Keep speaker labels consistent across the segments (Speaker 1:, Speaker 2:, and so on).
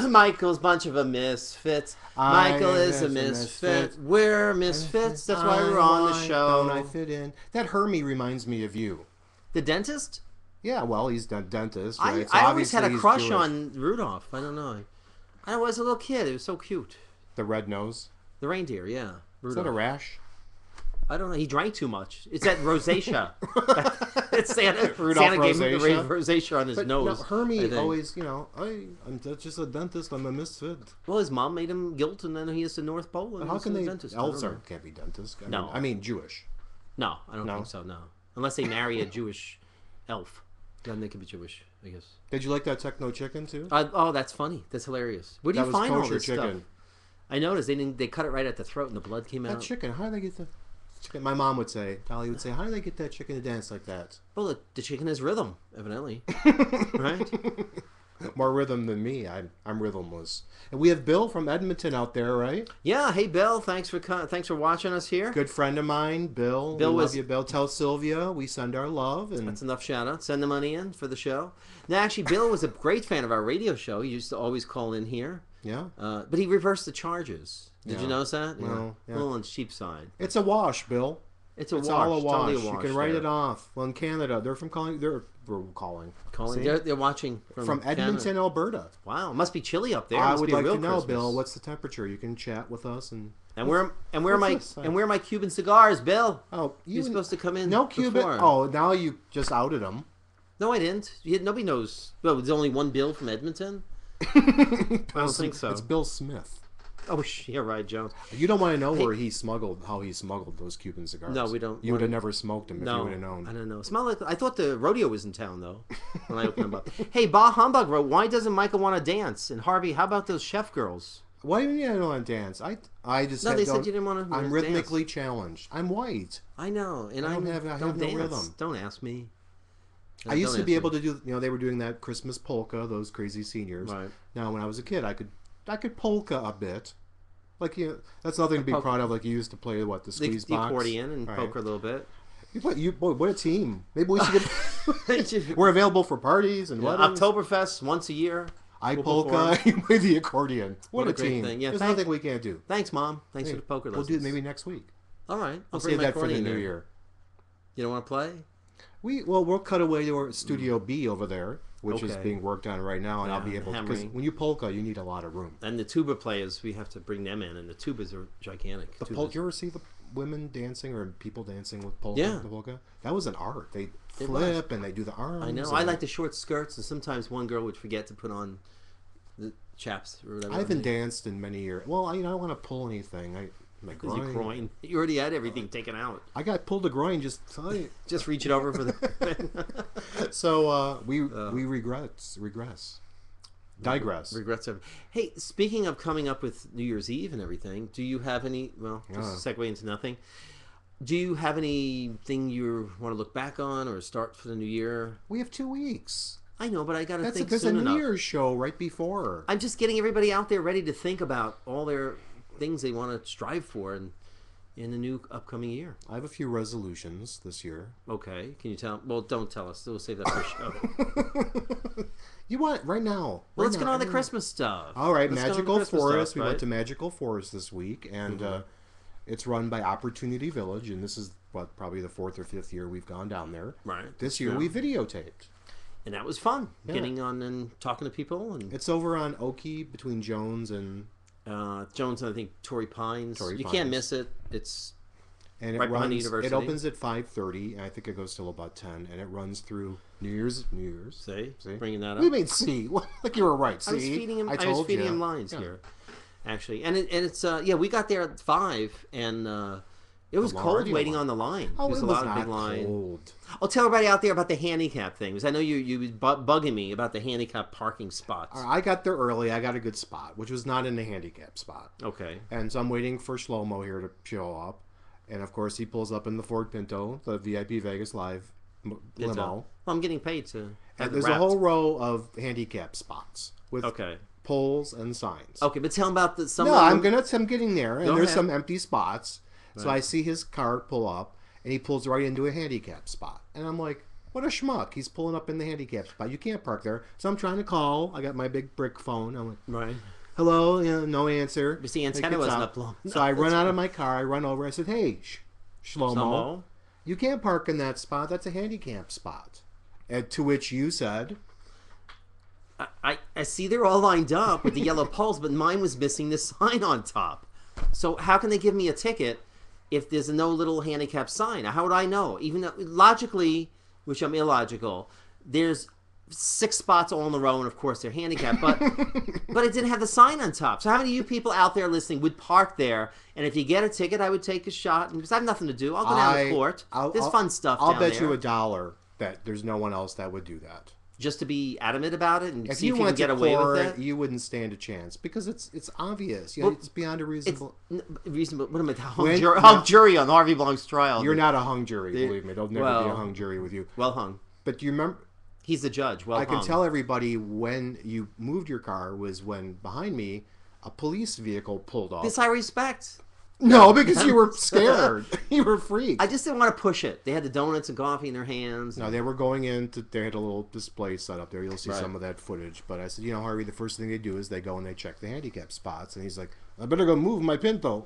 Speaker 1: Michael's bunch of a misfits. Michael is a misfit. We're misfits. That's why we're on the show.
Speaker 2: Don't I fit in? That Hermie reminds me of you.
Speaker 1: The dentist?
Speaker 2: Yeah, well, he's a dentist. Right?
Speaker 1: I always had a crush on Rudolph. I don't know. I was a little kid. It was so cute.
Speaker 2: The red nose?
Speaker 1: The reindeer, yeah.
Speaker 2: Rudolph. Is that a rash?
Speaker 1: I don't know. He drank too much. It's that rosacea. It's Santa.
Speaker 2: Rudolph
Speaker 1: Santa gave him the rosacea on his nose.
Speaker 2: No, Hermie always, I'm just a dentist. I'm a misfit.
Speaker 1: Well, his mom made him guilt, and then he is the North Pole. And
Speaker 2: how can they?
Speaker 1: Dentist.
Speaker 2: Elves can't be dentists. I mean Jewish.
Speaker 1: No, I don't think so. No, unless they marry a Jewish elf, then they could be Jewish, I guess.
Speaker 2: Did you like that Techno Chicken too?
Speaker 1: Oh, that's funny. That's hilarious. Where do you find all this
Speaker 2: chicken.
Speaker 1: Stuff? I noticed they cut it right at the throat, and the blood came out.
Speaker 2: That chicken. How did they get the chicken? My mom would say, Dolly would say, how do they get that chicken to dance like that?
Speaker 1: Well, the chicken has rhythm, evidently. Right?
Speaker 2: More rhythm than me. I'm rhythmless. And we have Bill from Edmonton out there, right?
Speaker 1: Yeah. Hey, Bill. Thanks for watching us here.
Speaker 2: Good friend of mine, Bill. We love you, Bill. Tell Sylvia we send our love. And
Speaker 1: that's enough shout out. Send the money in for the show. Now, actually, Bill was a great fan of our radio show. He used to always call in here.
Speaker 2: Yeah.
Speaker 1: But he reversed the charges. Did you notice that?
Speaker 2: Well,
Speaker 1: yeah. A little on the cheap side.
Speaker 2: It's a wash, Bill.
Speaker 1: It's all
Speaker 2: a wash.
Speaker 1: Totally a wash.
Speaker 2: You can write it off. Well, in Canada, they're from calling. We're calling.
Speaker 1: They're watching from
Speaker 2: Edmonton,
Speaker 1: Canada.
Speaker 2: Alberta.
Speaker 1: Wow, it must be chilly up there.
Speaker 2: I would like to know,
Speaker 1: Christmas.
Speaker 2: Bill. What's the temperature? You can chat with us and
Speaker 1: where are my Cuban cigars, Bill?
Speaker 2: Oh,
Speaker 1: you're supposed to come in.
Speaker 2: No Cuban.
Speaker 1: Before.
Speaker 2: Oh, now you just outed them.
Speaker 1: No, I didn't. Nobody knows. Well, there's only one Bill from Edmonton. I don't think so.
Speaker 2: It's Bill Smith.
Speaker 1: Oh, yeah, right, Jones.
Speaker 2: You don't want to know how he smuggled those Cuban cigars.
Speaker 1: No, we don't.
Speaker 2: You would have never smoked them if you would have known.
Speaker 1: I don't know. Smell like I thought the rodeo was in town though when I opened them up. Hey, Bah Humbug wrote, why doesn't Michael want to dance? And Harvey, how about those chef girls?
Speaker 2: Why do you mean I don't want to dance? I just
Speaker 1: they said you didn't want to.
Speaker 2: I'm rhythmically challenged. I'm white.
Speaker 1: I know, and
Speaker 2: I don't have no rhythm.
Speaker 1: Don't ask me.
Speaker 2: I used to be able to do. They were doing that Christmas polka. Those crazy seniors.
Speaker 1: Right.
Speaker 2: Now, when I was a kid, I could polka a bit. Like that's nothing to be proud of. Like you used to play the squeeze box,
Speaker 1: the accordion, and poker a little bit.
Speaker 2: Boy, what a team! Maybe we should get. We're available for parties and weddings.
Speaker 1: Oktoberfest once a year.
Speaker 2: Polka with the accordion. What a team!
Speaker 1: Thing. Yeah,
Speaker 2: there's nothing we can't do.
Speaker 1: Thanks, Mom. Thanks for the poker lessons.
Speaker 2: We'll do it maybe next week.
Speaker 1: All right,
Speaker 2: I'll save that for the new year.
Speaker 1: You don't want to play?
Speaker 2: We'll cut away to our Studio B over there, which is being worked on right now, and I'll be able to, because when you polka, you need a lot of room.
Speaker 1: And the tuba players, we have to bring them in, and the tubas are gigantic.
Speaker 2: You ever see the women dancing or people dancing with polka?
Speaker 1: Yeah.
Speaker 2: The polka? That was an art. They flip and they do the arms.
Speaker 1: I know. I like the short skirts, and sometimes one girl would forget to put on the chaps or whatever.
Speaker 2: I haven't danced in many years. Well, I don't want to pull anything. My groin.
Speaker 1: You already had everything taken out.
Speaker 2: I got pulled a groin just
Speaker 1: reach it over for the.
Speaker 2: So we regress. Digress.
Speaker 1: Regrets. Hey, speaking of coming up with New Year's Eve and everything, do you have any? Well, just a segue into nothing. Do you have anything you want to look back on or start for the new year?
Speaker 2: We have 2 weeks.
Speaker 1: I know, but I got to think
Speaker 2: soon
Speaker 1: enough.
Speaker 2: There's a New Year's show right before.
Speaker 1: I'm just getting everybody out there ready to think about all their things they want to strive for in the new upcoming year.
Speaker 2: I have a few resolutions this year.
Speaker 1: Okay. Can you tell? Well, don't tell us. We'll save that for a show.
Speaker 2: You want right now?
Speaker 1: Well, let's get on the Christmas stuff.
Speaker 2: All right, Magical Forest. We went to Magical Forest this week, and it's run by Opportunity Village, and this is probably the 4th or 5th year we've gone down there.
Speaker 1: Right.
Speaker 2: This year we videotaped.
Speaker 1: And that was fun, getting on and talking to people. And
Speaker 2: it's over on Oakey between Jones and...
Speaker 1: Jones and I think Torrey Pines. You can't miss it. It's right behind the university.
Speaker 2: It opens at 5:30, and I think it goes till about 10, and it runs through New Year's.
Speaker 1: See? Bringing that up.
Speaker 2: We made C. Like you were right. See?
Speaker 1: I was feeding him lines here, actually. And it's we got there at 5, and it was cold waiting on the line.
Speaker 2: Oh,
Speaker 1: There's
Speaker 2: it
Speaker 1: a
Speaker 2: was
Speaker 1: lot
Speaker 2: not
Speaker 1: of big line.
Speaker 2: cold.
Speaker 1: I'll tell everybody out there about the handicap thing, because I know you was bugging me about the handicap parking spots.
Speaker 2: I got there early. I got a good spot, which was not in the handicap spot.
Speaker 1: Okay.
Speaker 2: And so I'm waiting for Shlomo here to show up. And, of course, he pulls up in the Ford Pinto, the VIP Vegas Live limo.
Speaker 1: Well, I'm getting paid to have
Speaker 2: There's a whole row of handicap spots with poles and signs.
Speaker 1: Okay, but tell him about some.
Speaker 2: No, I'm getting there, and there's some empty spots.
Speaker 1: Right.
Speaker 2: So I see his car pull up, and he pulls right into a handicap spot. And I'm like, What a schmuck. He's pulling up in the handicap spot. You can't park there. So I'm trying to call. I got my big brick phone. I'm like,
Speaker 1: Right.
Speaker 2: hello, no answer.
Speaker 1: Because the antenna wasn't up long.
Speaker 2: So I run out of my car. I run over. I said, hey, Shlomo, you can't park in that spot. That's a handicap spot. And to which you said...
Speaker 1: I see they're all lined up with the yellow poles, but mine was missing the sign on top. So how can they give me a ticket if there's no little handicap sign? How would I know? Even though, logically, which I'm illogical, there's 6 spots all in a row, and of course they're handicapped, but it didn't have the sign on top. So how many of you people out there listening would park there, and if you get a ticket, I would take a shot, because I have nothing to do. I'll go down to court. There's fun stuff down there.
Speaker 2: I'll bet you $1 that there's no one else that would do that.
Speaker 1: Just to be adamant about it and
Speaker 2: if
Speaker 1: see
Speaker 2: you
Speaker 1: if you can get away with it?
Speaker 2: You wouldn't stand a chance because it's obvious. You know, it's beyond a reasonable...
Speaker 1: reasonable. What am I? Hung jury on Harvey Blunk's trial.
Speaker 2: You're not a hung jury, believe me. There'll never be a hung jury with you.
Speaker 1: Well hung.
Speaker 2: But do you remember...
Speaker 1: He's the judge. Well hung.
Speaker 2: I can tell everybody when you moved your car was when, behind me, a police vehicle pulled off.
Speaker 1: This I respect.
Speaker 2: No, because you were scared. You were freaked.
Speaker 1: I just didn't want to push it. They had the donuts and coffee in their hands.
Speaker 2: No, they were going in. They had a little display set up there. You'll see some of that footage. But I said, you know, Harvey, the first thing they do is they go and they check the handicap spots. And he's like, I better go move my Pinto.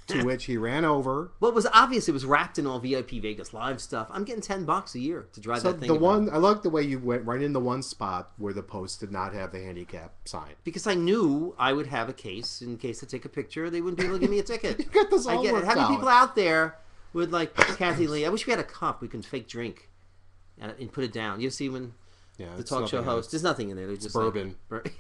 Speaker 2: To which he ran over.
Speaker 1: Well, it was obvious it was wrapped in all VIP Vegas Live stuff. I'm getting $10 a year to drive that thing.
Speaker 2: I like the way you went right in the one spot where the post did not have the handicap sign.
Speaker 1: Because I knew I would have a case in case to take a picture. They wouldn't be able to give me a ticket.
Speaker 2: You got this all worked
Speaker 1: How many
Speaker 2: out.
Speaker 1: people out there would like Kathy Lee? I wish we had a cup we can fake drink and put it down. You see when the talk show host, there's nothing in there. There's just
Speaker 2: bourbon.
Speaker 1: Like,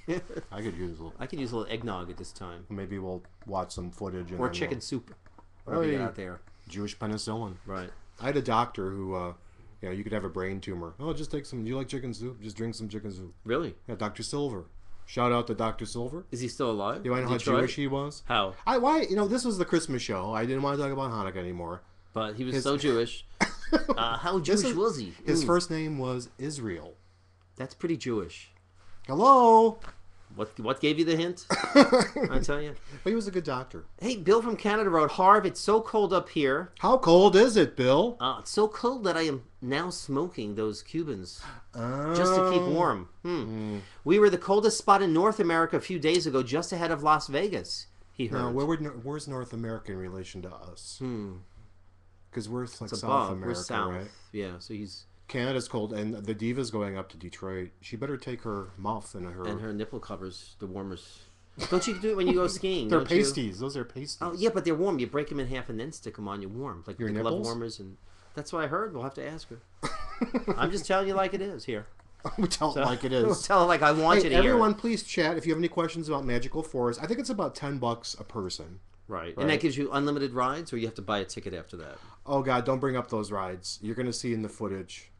Speaker 2: I could use a little.
Speaker 1: I could use a little eggnog at this time.
Speaker 2: Maybe we'll watch some footage.
Speaker 1: Or chicken soup. Whatever out there.
Speaker 2: Jewish penicillin.
Speaker 1: Right.
Speaker 2: I had a doctor who, you could have a brain tumor. Oh, just take some. Do you like chicken soup? Just drink some chicken soup.
Speaker 1: Really?
Speaker 2: Yeah, Dr. Silver. Shout out to Dr. Silver.
Speaker 1: Is he still alive?
Speaker 2: Do I know how Jewish he was?
Speaker 1: How?
Speaker 2: This was the Christmas show. I didn't want to talk about Hanukkah anymore.
Speaker 1: But he was so Jewish. How Jewish was he?
Speaker 2: His first name was Israel.
Speaker 1: That's pretty Jewish.
Speaker 2: Hello.
Speaker 1: What gave you the hint? I tell you.
Speaker 2: But he was a good doctor.
Speaker 1: Hey, Bill from Canada wrote, Harv, it's so cold up here.
Speaker 2: How cold is it, Bill?
Speaker 1: It's so cold that I am now smoking those Cubans. Just to keep warm. We were the coldest spot in North America a few days ago, just ahead of Las Vegas, he heard.
Speaker 2: Now, where's North America in relation to us? Because we're like South America,
Speaker 1: we're south.
Speaker 2: Right?
Speaker 1: Yeah, so he's...
Speaker 2: Canada's cold, and the diva's going up to Detroit. She better take her muff and her
Speaker 1: nipple covers, the warmers. Don't you do it when you go skiing?
Speaker 2: They're pasties. Those are pasties.
Speaker 1: Oh yeah, but they're warm. You break them in half and then stick them on you warm, like
Speaker 2: your
Speaker 1: glove warmers, and that's what I heard. We'll have to ask her. I'm just telling you like it is here.
Speaker 2: We tell it like it is.
Speaker 1: We'll tell it like I want you to hear.
Speaker 2: Everyone, please chat if you have any questions about Magical Forest. I think it's about $10 a person.
Speaker 1: Right, and that gives you unlimited rides, or you have to buy a ticket after that.
Speaker 2: Oh God, don't bring up those rides. You're going to see in the footage.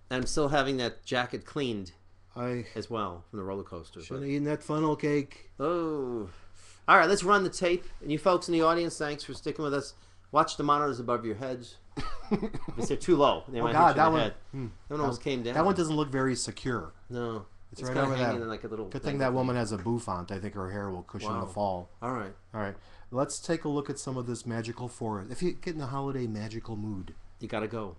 Speaker 1: And I'm still having that jacket cleaned as well from the roller coaster.
Speaker 2: Should have eaten that funnel cake.
Speaker 1: Oh. All right, let's run the tape. And you folks in the audience, thanks for sticking with us. Watch the monitors above your heads. If they're too low, they might hit you in the head. That one almost came down.
Speaker 2: That one doesn't look very secure.
Speaker 1: No.
Speaker 2: It's right over there.
Speaker 1: Like a little
Speaker 2: Good thing that woman has a bouffant. I think her hair will cushion the fall.
Speaker 1: All right.
Speaker 2: Let's take a look at some of this Magical Forest. If you get in a holiday magical mood.
Speaker 1: You gotta go.